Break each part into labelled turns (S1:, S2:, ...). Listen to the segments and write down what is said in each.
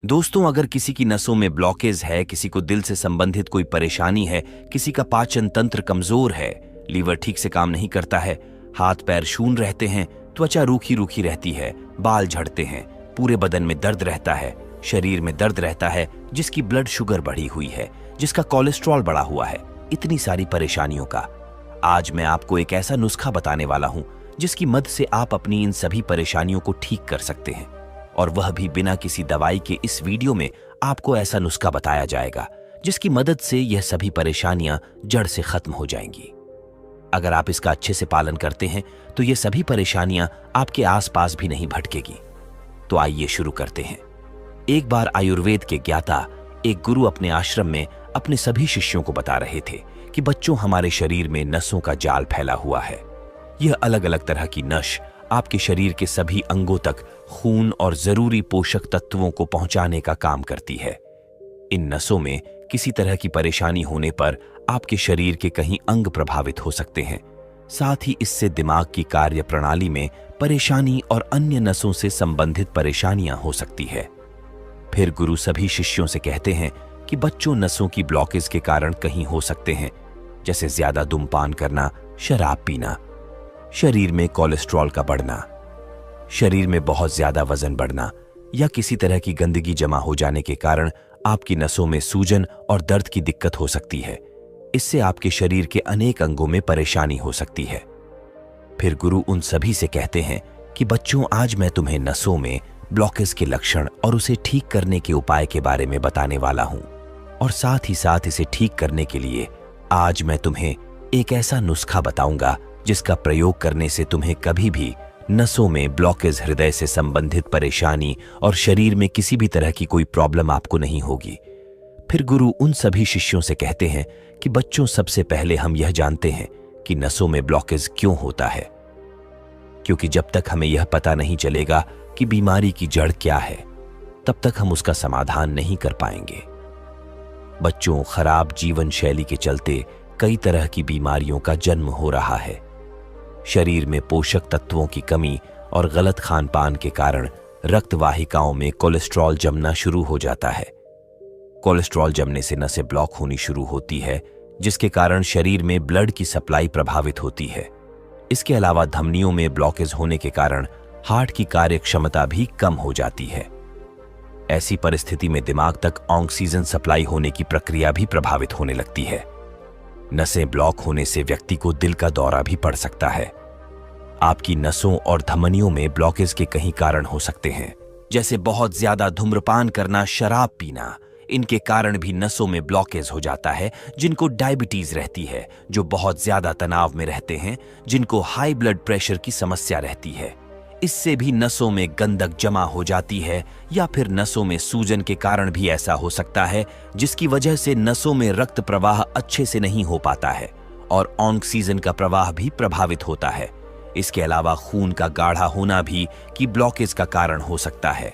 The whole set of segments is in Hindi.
S1: दोस्तों, अगर किसी की नसों में ब्लॉकेज है, किसी को दिल से संबंधित कोई परेशानी है, किसी का पाचन तंत्र कमजोर है, लीवर ठीक से काम नहीं करता है, हाथ पैर शून रहते हैं, त्वचा रूखी रूखी रहती है, बाल झड़ते हैं, पूरे बदन में दर्द रहता है, शरीर में दर्द रहता है, जिसकी ब्लड शुगर बढ़ी हुई है, जिसका कोलेस्ट्रॉल बढ़ा हुआ है, इतनी सारी परेशानियों का आज मैं आपको एक ऐसा नुस्खा बताने वाला हूं जिसकी मदद से आप अपनी इन सभी परेशानियों को ठीक कर सकते हैं, और वह भी बिना किसी दवाई के। इस वीडियो में आपको ऐसा नुस्खा बताया जाएगा जिसकी मदद से यह सभी परेशानियां जड़ से खत्म हो जाएंगी। अगर आप इसका अच्छे से पालन करते हैं तो ये सभी परेशानियां आपके आसपास भी नहीं भटकेगी। तो आइए शुरू करते हैं। एक बार आयुर्वेद के ज्ञाता एक गुरु अपने आश्रम में अपने सभी शिष्यों को बता रहे थे कि बच्चों, हमारे शरीर में नसों का जाल फैला हुआ है। यह अलग अलग तरह की नस आपके शरीर के सभी अंगों तक खून और जरूरी पोषक तत्वों को पहुंचाने का काम करती है। इन नसों में किसी तरह की परेशानी होने पर आपके शरीर के कहीं अंग प्रभावित हो सकते हैं। साथ ही इससे दिमाग की कार्य प्रणाली में परेशानी और अन्य नसों से संबंधित परेशानियां हो सकती है। फिर गुरु सभी शिष्यों से कहते हैं कि बच्चों, नसों की ब्लॉकेज के कारण कहीं हो सकते हैं, जैसे ज्यादा धूम्रपान करना, शराब पीना, शरीर में कोलेस्ट्रॉल का बढ़ना, शरीर में बहुत ज्यादा वजन बढ़ना, या किसी तरह की गंदगी जमा हो जाने के कारण आपकी नसों में सूजन और दर्द की दिक्कत हो सकती है। इससे आपके शरीर के अनेक अंगों में परेशानी हो सकती है। फिर गुरु उन सभी से कहते हैं कि बच्चों, आज मैं तुम्हें नसों में ब्लॉकेज के लक्षण और उसे ठीक करने के उपाय के बारे में बताने वाला हूं, और साथ ही साथ इसे ठीक करने के लिए आज मैं तुम्हें एक ऐसा नुस्खा बताऊंगा जिसका प्रयोग करने से तुम्हें कभी भी नसों में ब्लॉकेज, हृदय से संबंधित परेशानी और शरीर में किसी भी तरह की कोई प्रॉब्लम आपको नहीं होगी। फिर गुरु उन सभी शिष्यों से कहते हैं कि बच्चों, सबसे पहले हम यह जानते हैं कि नसों में ब्लॉकेज क्यों होता है, क्योंकि जब तक हमें यह पता नहीं चलेगा कि बीमारी की जड़ क्या है, तब तक हम उसका समाधान नहीं कर पाएंगे। बच्चों, खराब जीवन शैली के चलते कई तरह की बीमारियों का जन्म हो रहा है। शरीर में पोषक तत्वों की कमी और गलत खान पान के कारण रक्त वाहिकाओं में कोलेस्ट्रॉल जमना शुरू हो जाता है। कोलेस्ट्रॉल जमने से नसें ब्लॉक होनी शुरू होती है, जिसके कारण शरीर में ब्लड की सप्लाई प्रभावित होती है। इसके अलावा धमनियों में ब्लॉकेज होने के कारण हार्ट की कार्य क्षमता भी कम हो जाती है। ऐसी परिस्थिति में दिमाग तक ऑक्सीजन सप्लाई होने की प्रक्रिया भी प्रभावित होने लगती है। नसें ब्लॉक होने से व्यक्ति को दिल का दौरा भी पड़ सकता है। आपकी नसों और धमनियों में ब्लॉकेज के कई कारण हो सकते हैं, जैसे बहुत ज्यादा धूम्रपान करना, शराब पीना। इनके कारण भी नसों में ब्लॉकेज हो जाता है। जिनको डायबिटीज रहती है, जो बहुत ज्यादा तनाव में रहते हैं, जिनको हाई ब्लड प्रेशर की समस्या रहती है, इससे भी नसों में गंदक जमा हो जाती है। या फिर नसों में सूजन के कारण भी ऐसा हो सकता है, जिसकी वजह से नसों में रक्त प्रवाह अच्छे से नहीं हो पाता है और ऑक्सीजन का प्रवाह भी प्रभावित होता है। इसके अलावा खून का गाढ़ा होना भी की ब्लॉकेज का कारण हो सकता है।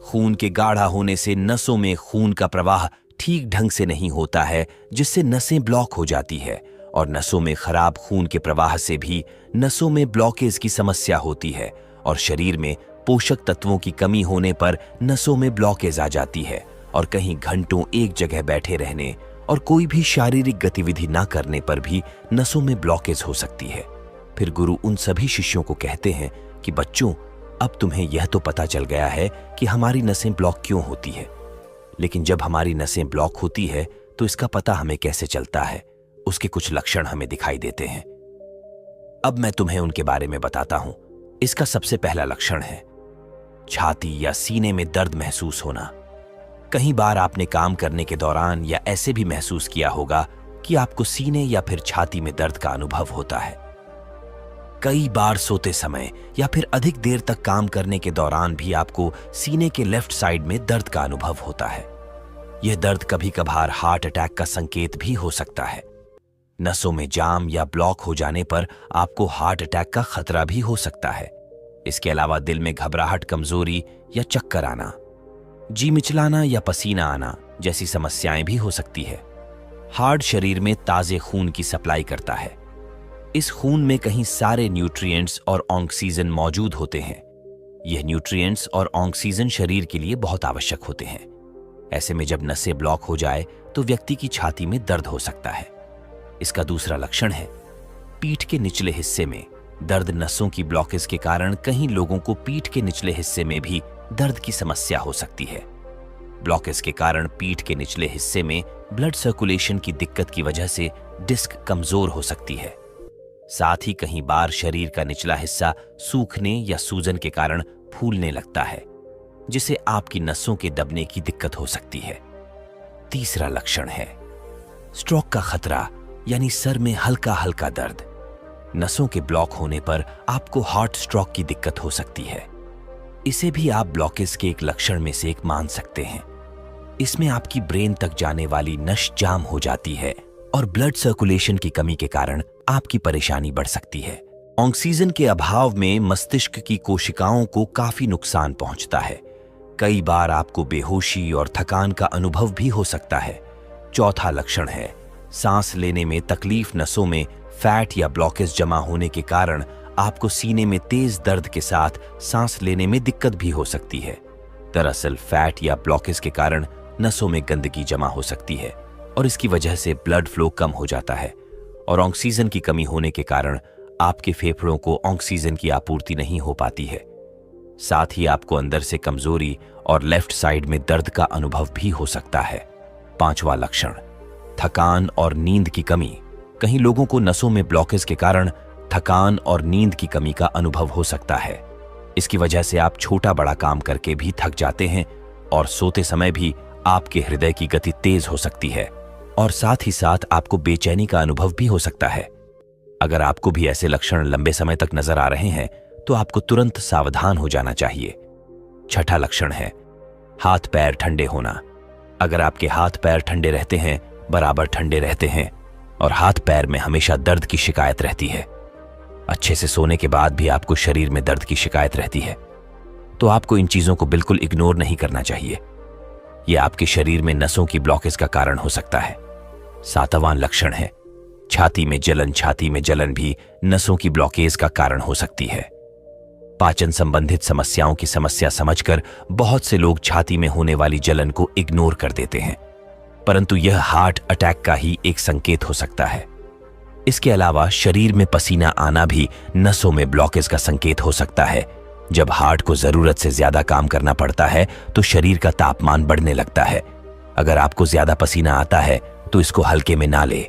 S1: खून के गाढ़ा होने से नसों में खून का प्रवाह ठीक ढंग से नहीं होता है, जिससे नसें ब्लॉक हो जाती है, और नसों में खराब खून के प्रवाह से भी नसों में ब्लॉकेज की समस्या होती है, और शरीर में पोषक तत्वों की कमी होने पर नसों में ब्लॉकेज आ जाती है, और कहीं घंटों एक जगह बैठे रहने और कोई भी शारीरिक गतिविधि ना करने पर भी नसों में ब्लॉकेज हो सकती है। फिर गुरु उन सभी शिष्यों को कहते हैं कि बच्चों, अब तुम्हें यह तो पता चल गया है कि हमारी नसें ब्लॉक क्यों होती है, लेकिन जब हमारी नसें ब्लॉक होती है तो इसका पता हमें कैसे चलता है, उसके कुछ लक्षण हमें दिखाई देते हैं। अब मैं तुम्हें उनके बारे में बताता हूं। इसका सबसे पहला लक्षण है छाती या सीने में दर्द महसूस होना। कई बार आपने काम करने के दौरान या ऐसे भी महसूस किया होगा कि आपको सीने या फिर छाती में दर्द का अनुभव होता है। कई बार सोते समय या फिर अधिक देर तक काम करने के दौरान भी आपको सीने के लेफ्ट साइड में दर्द का अनुभव होता है। यह दर्द कभी कभार हार्ट अटैक का संकेत भी हो सकता है। नसों में जाम या ब्लॉक हो जाने पर आपको हार्ट अटैक का खतरा भी हो सकता है। इसके अलावा दिल में घबराहट, कमजोरी या चक्कर आना, जी मिचलाना या पसीना आना जैसी समस्याएं भी हो सकती है। हार्ट शरीर में ताजे खून की सप्लाई करता है। इस खून में कहीं सारे न्यूट्रिएंट्स और ऑक्सीजन मौजूद होते हैं। यह न्यूट्रिएंट्स और ऑक्सीजन शरीर के लिए बहुत आवश्यक होते हैं। ऐसे में जब नसें ब्लॉक हो जाए तो व्यक्ति की छाती में दर्द हो सकता है। इसका दूसरा लक्षण है पीठ के निचले हिस्से में दर्द। नसों की ब्लॉकेज के कारण कई लोगों को पीठ के निचले हिस्से में भी दर्द की समस्या हो सकती है। ब्लॉकेज के कारण पीठ के निचले हिस्से में ब्लड सर्कुलेशन की दिक्कत की वजह से डिस्क कमजोर हो सकती है। साथ ही कई बार शरीर का निचला हिस्सा सूखने या सूजन के कारण फूलने लगता है, जिसे आपकी नसों के दबने की दिक्कत हो सकती है। तीसरा लक्षण है स्ट्रोक का खतरा, यानी सर में हल्का हल्का दर्द। नसों के ब्लॉक होने पर आपको हार्ट स्ट्रोक की दिक्कत हो सकती है। इसे भी आप ब्लॉकेज के एक लक्षण में से एक मान सकते हैं। इसमें आपकी ब्रेन तक जाने वाली नस जाम हो जाती है और ब्लड सर्कुलेशन की कमी के कारण आपकी परेशानी बढ़ सकती है। ऑक्सीजन के अभाव में मस्तिष्क की कोशिकाओं को काफी नुकसान पहुंचता है। कई बार आपको बेहोशी और थकान का अनुभव भी हो सकता है। चौथा लक्षण है सांस लेने में तकलीफ। नसों में फैट या ब्लॉकेज जमा होने के कारण आपको सीने में तेज दर्द के साथ सांस लेने में दिक्कत भी हो सकती है। दरअसल फैट या ब्लॉकेज के कारण नसों में गंदगी जमा हो सकती है और इसकी वजह से ब्लड फ्लो कम हो जाता है और ऑक्सीजन की कमी होने के कारण आपके फेफड़ों को ऑक्सीजन की आपूर्ति नहीं हो पाती है। साथ ही आपको अंदर से कमजोरी और लेफ्ट साइड में दर्द का अनुभव भी हो सकता है। पांचवा लक्षण थकान और नींद की कमी। कई लोगों को नसों में ब्लॉकेज के कारण थकान और नींद की कमी का अनुभव हो सकता है। इसकी वजह से आप छोटा बड़ा काम करके भी थक जाते हैं और सोते समय भी आपके हृदय की गति तेज हो सकती है और साथ ही साथ आपको बेचैनी का अनुभव भी हो सकता है। अगर आपको भी ऐसे लक्षण लंबे समय तक नजर आ रहे हैं तो आपको तुरंत सावधान हो जाना चाहिए। छठा लक्षण है हाथ पैर ठंडे होना। अगर आपके हाथ पैर ठंडे रहते हैं, बराबर ठंडे रहते हैं और हाथ पैर में हमेशा दर्द की शिकायत रहती है, अच्छे से सोने के बाद भी आपको शरीर में दर्द की शिकायत रहती है, तो आपको इन चीजों को बिल्कुल इग्नोर नहीं करना चाहिए। यह आपके शरीर में नसों की ब्लॉकेज का कारण हो सकता है। सातवां लक्षण है छाती में जलन। छाती में जलन भी नसों की ब्लॉकेज का कारण हो सकती है। पाचन संबंधित समस्याओं की समस्या समझकर बहुत से लोग छाती में होने वाली जलन को इग्नोर कर देते हैं, परंतु यह हार्ट अटैक का ही एक संकेत हो सकता है। इसके अलावा शरीर में पसीना आना भी नसों में ब्लॉकेज का संकेत हो सकता है। जब हार्ट को जरूरत से ज्यादा काम करना पड़ता है तो शरीर का तापमान बढ़ने लगता है। अगर आपको ज्यादा पसीना आता है तो इसको हल्के में ना ले।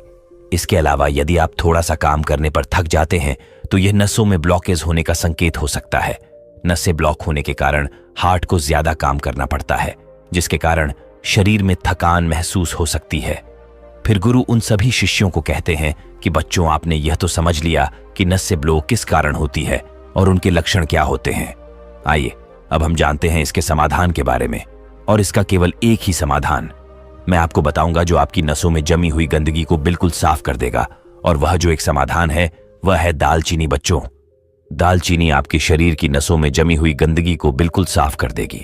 S1: इसके अलावा यदि आप थोड़ा सा काम करने पर थक जाते हैं तो यह नसों में ब्लॉकेज होने का संकेत हो सकता है। नसें ब्लॉक होने के कारण हार्ट को ज्यादा काम करना पड़ता है, जिसके कारण शरीर में थकान महसूस हो सकती है। फिर गुरु उन सभी शिष्यों को कहते हैं कि बच्चों, आपने यह तो समझ लिया कि नस से ब्लॉक किस कारण होती है और उनके लक्षण क्या होते हैं। आइए अब हम जानते हैं इसके समाधान के बारे में, और इसका केवल एक ही समाधान मैं आपको बताऊंगा जो आपकी नसों में जमी हुई गंदगी को बिल्कुल साफ कर देगा। और वह जो एक समाधान है वह है दालचीनी। बच्चों, दालचीनी आपके शरीर की नसों में जमी हुई गंदगी को बिल्कुल साफ कर देगी।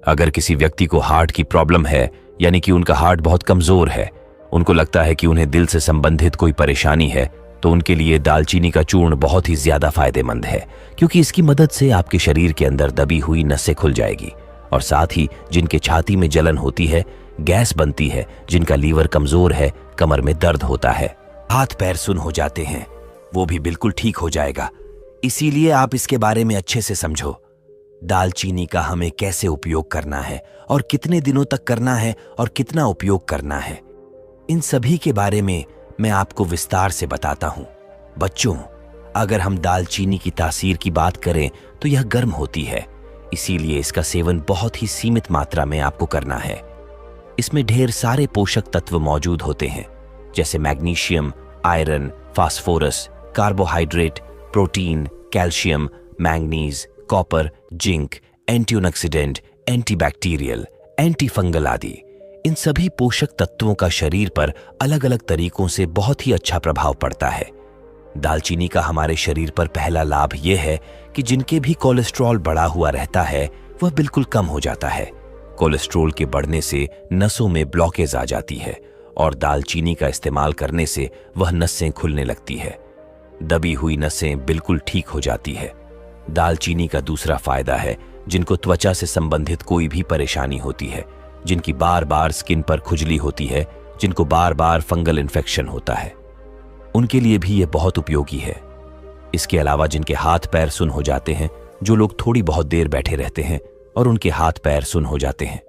S1: अगर किसी व्यक्ति को हार्ट की प्रॉब्लम है, यानी कि उनका हार्ट बहुत कमजोर है, उनको लगता है कि उन्हें दिल से संबंधित कोई परेशानी है, तो उनके लिए दालचीनी का चूर्ण बहुत ही ज्यादा फायदेमंद है, क्योंकि इसकी मदद से आपके शरीर के अंदर दबी हुई नसें खुल जाएगी। और साथ ही जिनके छाती में जलन होती है, गैस बनती है, जिनका लीवर कमजोर है, कमर में दर्द होता है, हाथ पैर सुन हो जाते हैं, वो भी बिल्कुल ठीक हो जाएगा। इसीलिए आप इसके बारे में अच्छे से समझो। दालचीनी का हमें कैसे उपयोग करना है और कितने दिनों तक करना है और कितना उपयोग करना है, इन सभी के बारे में मैं आपको विस्तार से बताता हूं। बच्चों, अगर हम दालचीनी की तासीर की बात करें तो यह गर्म होती है, इसीलिए इसका सेवन बहुत ही सीमित मात्रा में आपको करना है। इसमें ढेर सारे पोषक तत्व मौजूद होते हैं, जैसे magnesium, iron, phosphorus, carbohydrate, protein, calcium, manganese, copper, zinc, antioxidant, antibacterial, antifungal आदि। इन सभी पोषक तत्वों का शरीर पर अलग अलग तरीकों से बहुत ही अच्छा प्रभाव पड़ता है। दालचीनी का हमारे शरीर पर पहला लाभ यह है कि जिनके भी कोलेस्ट्रॉल बढ़ा हुआ रहता है वह बिल्कुल कम हो जाता है। कोलेस्ट्रॉल के बढ़ने से नसों में ब्लॉकेज आ जाती है और दालचीनी का इस्तेमाल करने से वह नसें खुलने लगती है। दबी हुई नसें बिल्कुल ठीक हो जाती है। दालचीनी का दूसरा फायदा है जिनको त्वचा से संबंधित कोई भी परेशानी होती है, जिनकी बार बार स्किन पर खुजली होती है, जिनको बार बार फंगल इन्फेक्शन होता है, उनके लिए भी यह बहुत उपयोगी है। इसके अलावा जिनके हाथ पैर सुन्न हो जाते हैं, जो लोग थोड़ी बहुत देर बैठे रहते हैं और उनके हाथ पैर सुन्न हो जाते हैं,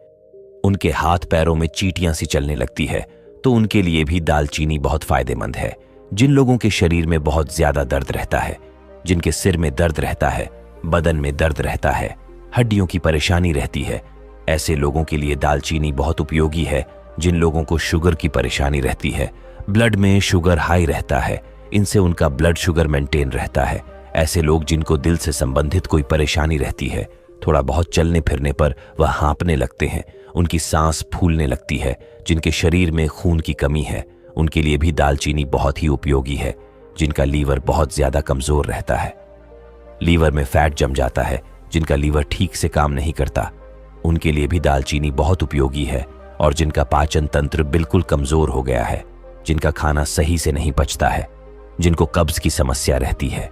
S1: उनके हाथ पैरों में चींटियां सी चलने लगती है, तो उनके लिए भी दालचीनी बहुत फायदेमंद है। जिन लोगों के शरीर में बहुत ज्यादा दर्द रहता है, जिनके सिर में दर्द रहता है, बदन में दर्द रहता है, हड्डियों की परेशानी रहती है, ऐसे लोगों के लिए दालचीनी बहुत उपयोगी है। जिन लोगों को शुगर की परेशानी रहती है, ब्लड में शुगर हाई रहता है, इनसे उनका ब्लड शुगर मेंटेन रहता है। ऐसे लोग जिनको दिल से संबंधित कोई परेशानी रहती है, थोड़ा बहुत चलने फिरने पर वह हाँपने लगते हैं, उनकी सांस फूलने लगती है, जिनके शरीर में खून की कमी है, उनके लिए भी दालचीनी बहुत ही उपयोगी है। जिनका लीवर बहुत ज्यादा कमजोर रहता है, लीवर में फैट जम जाता है, जिनका लीवर ठीक से काम नहीं करता, उनके लिए भी दालचीनी बहुत उपयोगी है। और जिनका पाचन तंत्र बिल्कुल कमजोर हो गया है, जिनका खाना सही से नहीं पचता है, जिनको कब्ज की समस्या रहती है,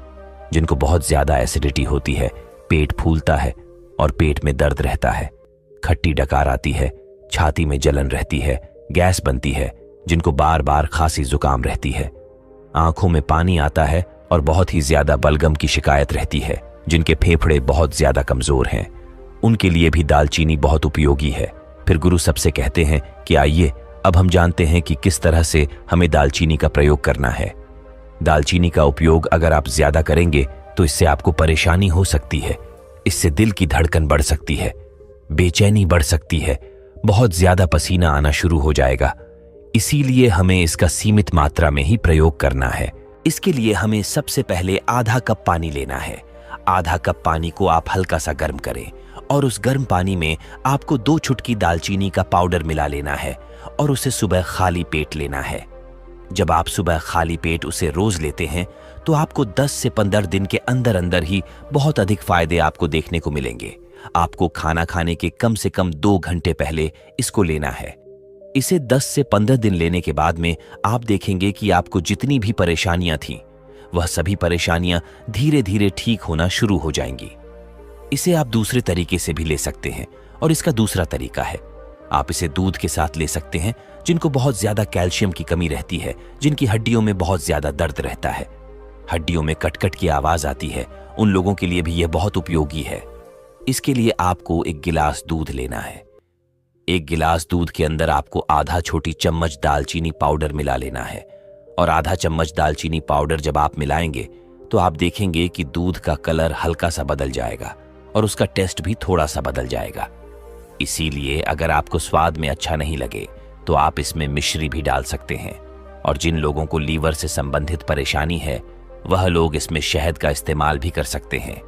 S1: जिनको बहुत ज्यादा एसिडिटी होती है, पेट फूलता है और पेट में दर्द रहता है, खट्टी डकार आती है, छाती में जलन रहती है, गैस बनती है, जिनको बार बार खांसी जुकाम रहती है, आंखों में पानी आता है और बहुत ही ज्यादा बलगम की शिकायत रहती है, जिनके फेफड़े बहुत ज्यादा कमजोर हैं, उनके लिए भी दालचीनी बहुत उपयोगी है। फिर गुरु सबसे कहते हैं कि आइए अब हम जानते हैं कि किस तरह से हमें दालचीनी का प्रयोग करना है। दालचीनी का उपयोग अगर आप ज्यादा करेंगे तो इससे आपको परेशानी हो सकती है, इससे दिल की धड़कन बढ़ सकती है, बेचैनी बढ़ सकती है, बहुत ज्यादा पसीना आना शुरू हो जाएगा। इसीलिए हमें इसका सीमित मात्रा में ही प्रयोग करना है। इसके लिए हमें सबसे पहले आधा कप पानी लेना है। आधा कप पानी को आप हल्का सा गर्म करें और उस गर्म पानी में आपको 2 चुटकी दालचीनी का पाउडर मिला लेना है और उसे सुबह खाली पेट लेना है। जब आप सुबह खाली पेट उसे रोज लेते हैं तो आपको 10 से 15 दिन के अंदर अंदर ही बहुत अधिक फायदे आपको देखने को मिलेंगे। आपको खाना खाने के कम से कम 2 घंटे पहले इसको लेना है। इसे 10 से 15 दिन लेने के बाद में आप देखेंगे कि आपको जितनी भी परेशानियां थीं, वह सभी परेशानियां धीरे धीरे ठीक होना शुरू हो जाएंगी। इसे आप दूसरे तरीके से भी ले सकते हैं और इसका दूसरा तरीका है, आप इसे दूध के साथ ले सकते हैं। जिनको बहुत ज्यादा कैल्शियम की कमी रहती है, जिनकी हड्डियों में बहुत ज्यादा दर्द रहता है, हड्डियों में कटकट की आवाज आती है, उन लोगों के लिए भी यह बहुत उपयोगी है। इसके लिए आपको 1 गिलास दूध लेना है। 1 गिलास दूध के अंदर आपको आधा छोटी चम्मच दालचीनी पाउडर मिला लेना है और आधा चम्मच दालचीनी पाउडर जब आप मिलाएंगे तो आप देखेंगे कि दूध का कलर हल्का सा बदल जाएगा और उसका टेस्ट भी थोड़ा सा बदल जाएगा। इसीलिए अगर आपको स्वाद में अच्छा नहीं लगे तो आप इसमें मिश्री भी डाल सकते हैं। और जिन लोगों को लीवर से संबंधित परेशानी है, वह लोग इसमें शहद का इस्तेमाल भी कर सकते हैं।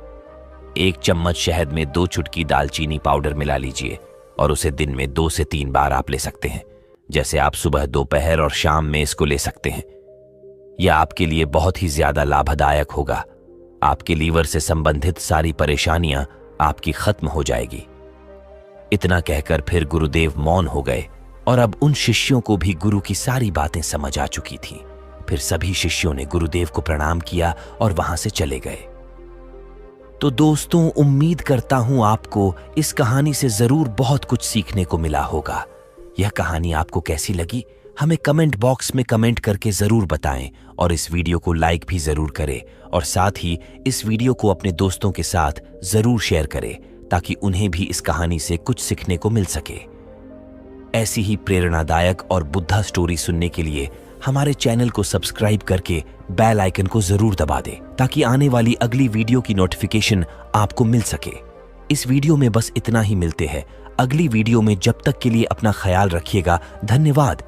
S1: 1 चम्मच शहद में 2 चुटकी दालचीनी पाउडर मिला लीजिए और उसे दिन में 2 से 3 बार आप ले सकते हैं। जैसे आप सुबह, दोपहर और शाम में इसको ले सकते हैं। यह आपके लिए बहुत ही ज्यादा लाभदायक होगा। आपके लीवर से संबंधित सारी परेशानियां आपकी खत्म हो जाएगी। इतना कहकर फिर गुरुदेव मौन हो गए और अब उन शिष्यों को भी गुरु की सारी बातें समझ आ चुकी थीं। फिर सभी शिष्यों ने गुरुदेव को प्रणाम किया और वहां से चले गए। तो दोस्तों, उम्मीद करता हूं आपको इस कहानी से जरूर बहुत कुछ सीखने को मिला होगा। यह कहानी आपको कैसी लगी हमें कमेंट बॉक्स में कमेंट करके जरूर बताएं और इस वीडियो को लाइक भी जरूर करें और साथ ही इस वीडियो को अपने दोस्तों के साथ जरूर शेयर करें ताकि उन्हें भी इस कहानी से कुछ सीखने को मिल सके। ऐसी ही प्रेरणादायक और बुद्धा स्टोरी सुनने के लिए हमारे चैनल को सब्सक्राइब करके बेल आइकन को जरूर दबा दें ताकि आने वाली अगली वीडियो की नोटिफिकेशन आपको मिल सके। इस वीडियो में बस इतना ही, मिलते हैं अगली वीडियो में। जब तक के लिए अपना ख्याल रखिएगा। धन्यवाद।